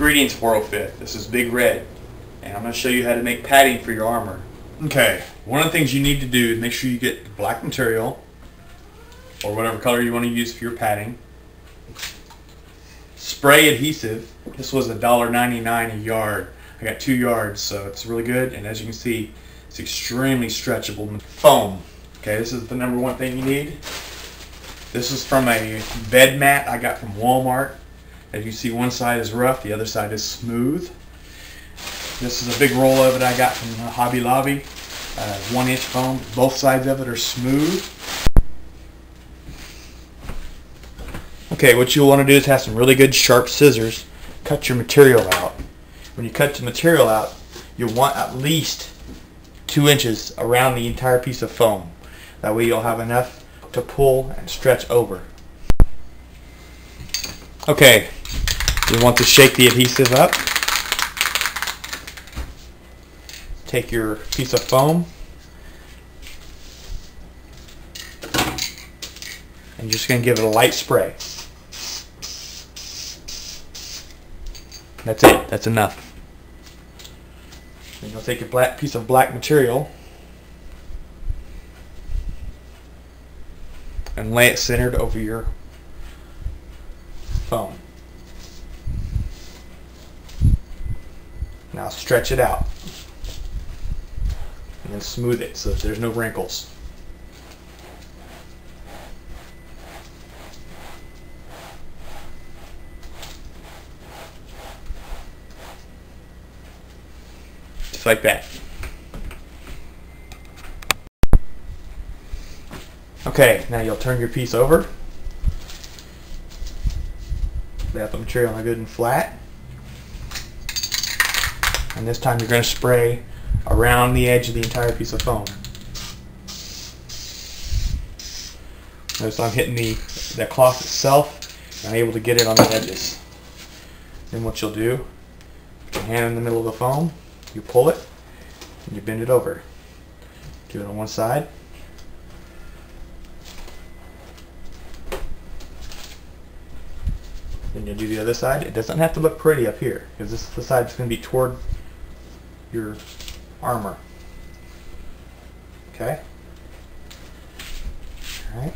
Greetings, WorldFit. This is Big Red, and I'm going to show you how to make padding for your armor. Okay, one of the things you need to do is make sure you get black material, or whatever color you want to use for your padding. Spray adhesive. This was $1.99 a yard. I got 2 yards, so it's really good, and as you can see, it's extremely stretchable. Foam. Okay, this is the number one thing you need. This is from a bed mat I got from Walmart. As you see, one side is rough, the other side is smooth. This is a big roll of it I got from Hobby Lobby. 1-inch foam. Both sides of it are smooth. Okay, what you'll want to do is have some really good sharp scissors. Cut your material out. When you cut the material out, you'll want at least 2 inches around the entire piece of foam. That way you'll have enough to pull and stretch over. Okay, you want to shake the adhesive up. Take your piece of foam and you're just going to give it a light spray. That's it. That's enough. Then you'll take your piece of black material and lay it centered over your foam. Now stretch it out and then smooth it so that there's no wrinkles. Just like that. Okay, now you'll turn your piece over. Lay out the material good and flat. And this time you're going to spray around the edge of the entire piece of foam. Notice I'm hitting the cloth itself, and I'm able to get it on the edges. Then what you'll do, put your hand in the middle of the foam, you pull it, and you bend it over. Give it on one side. Then you'll do the other side. It doesn't have to look pretty up here, because this is the side that's going to be toward your armor. Okay? Alright.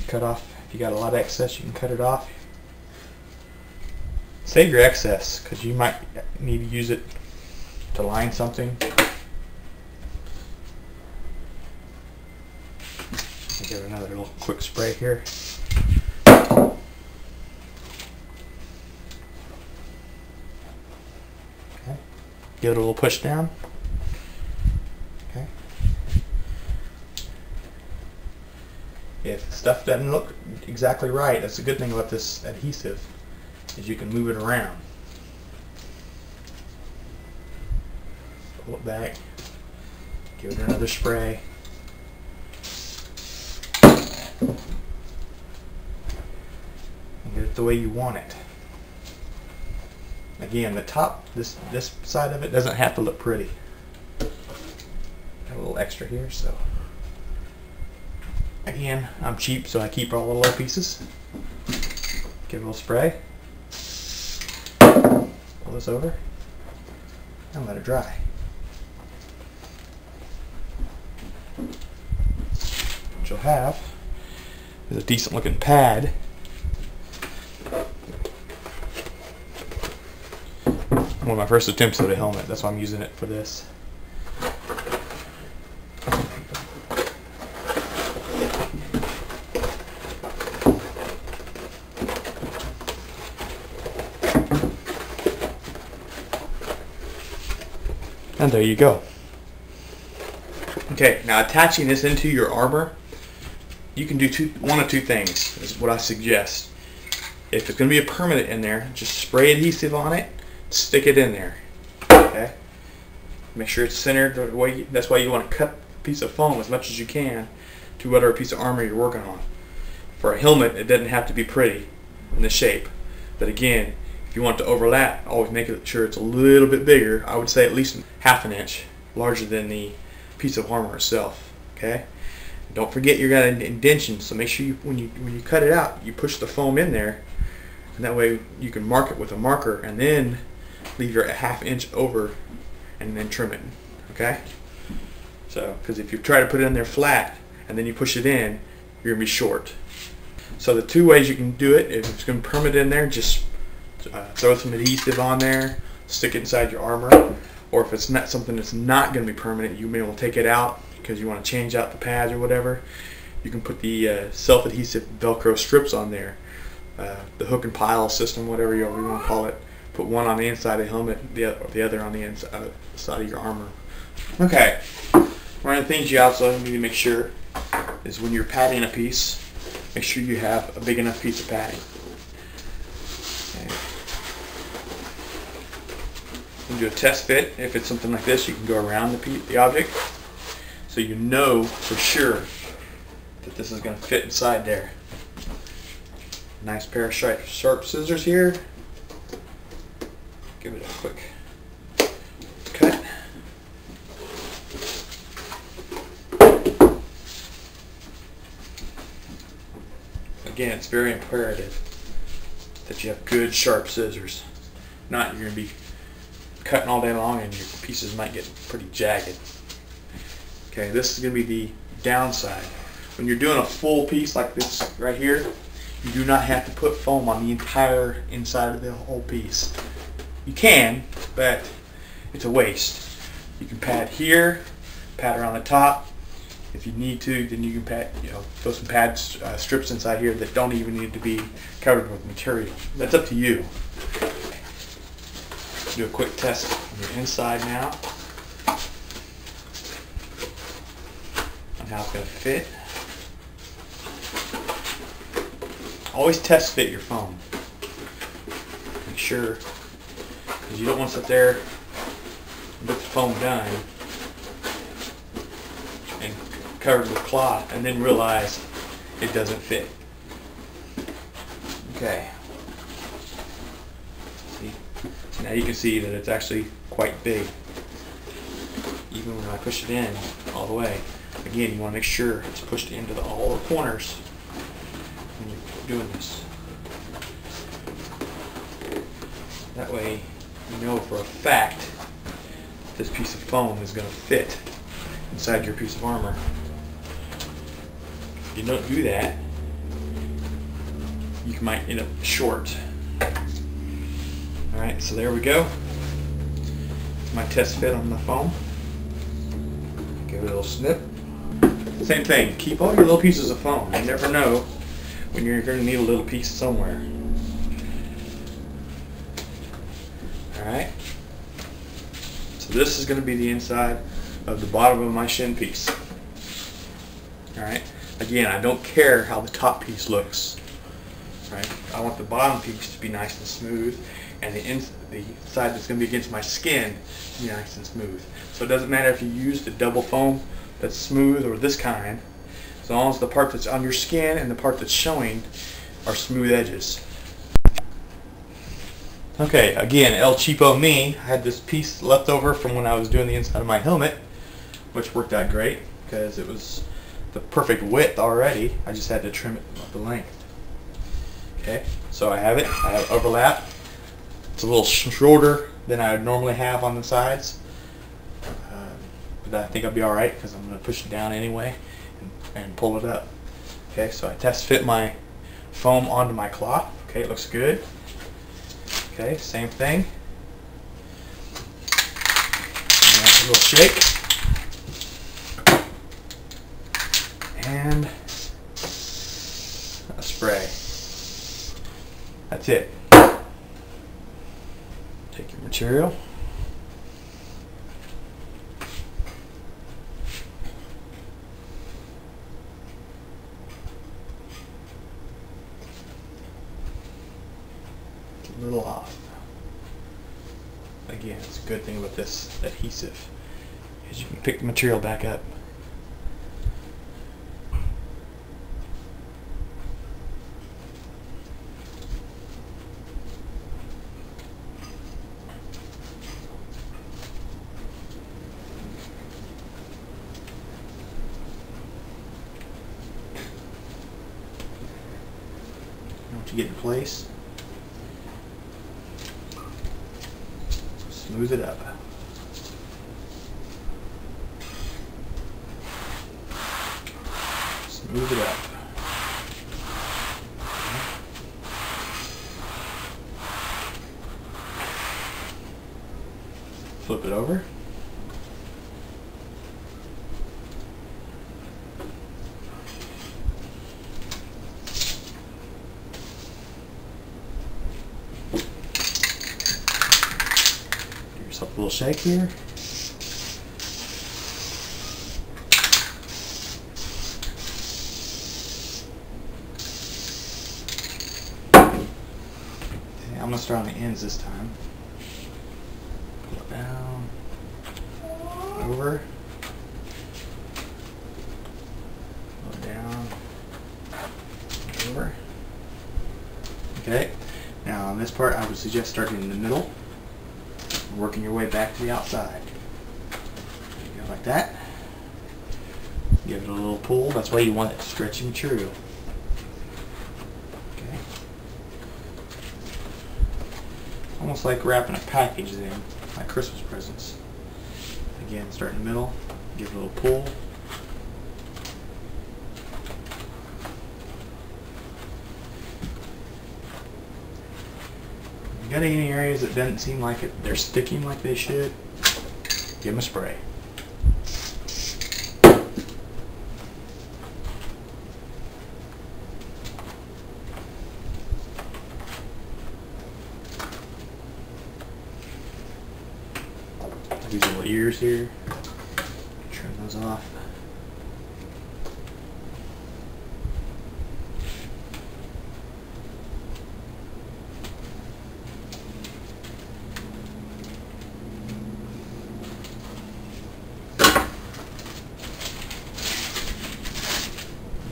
Cut off. If you got a lot of excess, you can cut it off. Save your excess, because you might need to use it to line something. I'll give it another little quick spray here. Give it a little push down. Okay. If stuff doesn't look exactly right, that's a good thing about this adhesive, is you can move it around. Pull it back. Give it another spray. And get it the way you want it. Again, the top, this side of it doesn't have to look pretty. Got a little extra here, so. Again, I'm cheap, so I keep all the little pieces. Give it a little spray. Pull this over. And let it dry. What you'll have is a decent looking pad. One of my first attempts at a helmet, that's why I'm using it for this. And there you go. Okay, now attaching this into your armor, you can do one of two things, is what I suggest. If it's going to be a permanent in there, just spray adhesive on it, stick it in there. Okay? Make sure it's centered the way that's why you want to cut a piece of foam as much as you can to whatever piece of armor you're working on. For a helmet, it doesn't have to be pretty in the shape. But again, if you want it to overlap, always make sure it's a little bit bigger. I would say at least 1/2 inch larger than the piece of armor itself. Okay? Don't forget you got an indentation, so make sure when you cut it out, you push the foam in there And that way you can mark it with a marker and then leave your ½ inch over and then trim it. Okay? So, because if you try to put it in there flat and then you push it in, you're going to be short. So the two ways you can do it, if it's going to permit in there, just throw some adhesive on there, stick it inside your armor. Or if it's not something that's not going to be permanent, you may want to take it out because you want to change out the pads or whatever. You can put the self-adhesive Velcro strips on there. The hook and pile system, whatever you want to call it. Put one on the inside of the helmet, the other on the inside of your armor. Okay. One of the things you also need to make sure is when you're padding a piece, make sure you have a big enough piece of padding. Okay. You can do a test fit. If it's something like this, you can go around the object so you know for sure that this is going to fit inside there. Nice pair of sharp scissors here. Give it a quick cut. Again, it's very imperative that you have good sharp scissors. If not, you're going to be cutting all day long and your pieces might get pretty jagged. Okay, this is going to be the downside. When you're doing a full piece like this right here, you do not have to put foam on the entire inside of the whole piece. You can, but it's a waste. You can pad here, pad around the top. If you need to, then you can pad, throw some pad strips inside here that don't even need to be covered with material. That's up to you. Do a quick test on the inside now on how it's going to fit. Always test fit your foam. Make sure, because you don't want to sit there and get the foam done and covered with cloth and then realize it doesn't fit. Okay. See? Now you can see that it's actually quite big. Even when I push it in all the way. Again, you want to make sure it's pushed into all the corners when you're doing this. That way you know for a fact this piece of foam is going to fit inside your piece of armor. If you don't do that, you might end up short. Alright, so there we go. My test fit on the foam. Give it a little snip. Same thing, keep all your little pieces of foam. You never know when you're going to need a little piece somewhere. Alright, so this is going to be the inside of the bottom of my shin piece. Alright, again, I don't care how the top piece looks. Right? I want the bottom piece to be nice and smooth, and the side that's going to be against my skin to be nice and smooth. So it doesn't matter if you use the double foam that's smooth or this kind, as long as the part that's on your skin and the part that's showing are smooth edges. Okay, again, El Cheapo me. I had this piece left over from when I was doing the inside of my helmet, which worked out great because it was the perfect width already. I just had to trim it the length. Okay, so I have it. I have overlap. It's a little shorter than I would normally have on the sides, but I think I'll be alright because I'm going to push it down anyway and pull it up. Okay, so I test fit my foam onto my cloth. Okay, it looks good. Okay, same thing. A little shake. And a spray. That's it. Take your material. It's a little off. Again, it's a good thing about this adhesive is you can pick the material back up. Once you get in place, Smooth it up. Smooth it up. Flip it over. Give yourself a little shake here. I'm going to start on the ends this time. Pull it down, over, pull it down, over. Okay, now on this part I would suggest starting in the middle, working your way back to the outside. You go like that. Give it a little pull, that's why you want it stretchy material. Almost like wrapping a package in, like Christmas presents. Again, start in the middle, give it a little pull. If you got any areas that doesn't seem like they're sticking like they should, give them a spray. These little ears here, trim those off.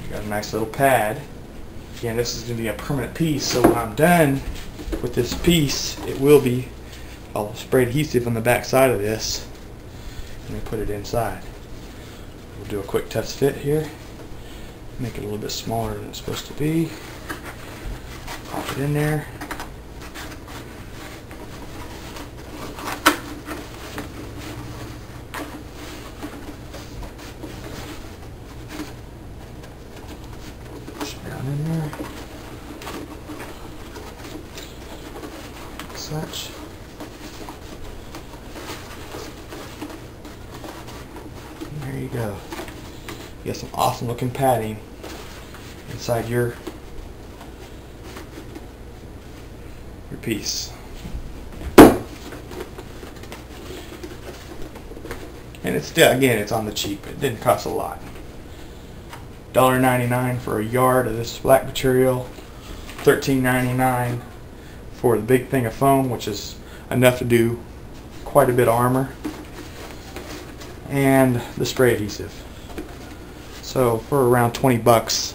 You got a nice little pad. Again, this is going to be a permanent piece, so when I'm done with this piece, it will be, I'll spray adhesive on the back side of this and then put it inside. We'll do a quick test fit here. Make it a little bit smaller than it's supposed to be. Pop it in there. Push it down in there. Like such. There you go. You got some awesome looking padding inside your piece. And it's still, again, it's on the cheap. It didn't cost a lot. $1.99 for a yard of this black material. $13.99 for the big thing of foam, which is enough to do quite a bit of armor. And the spray adhesive. So for around 20 bucks,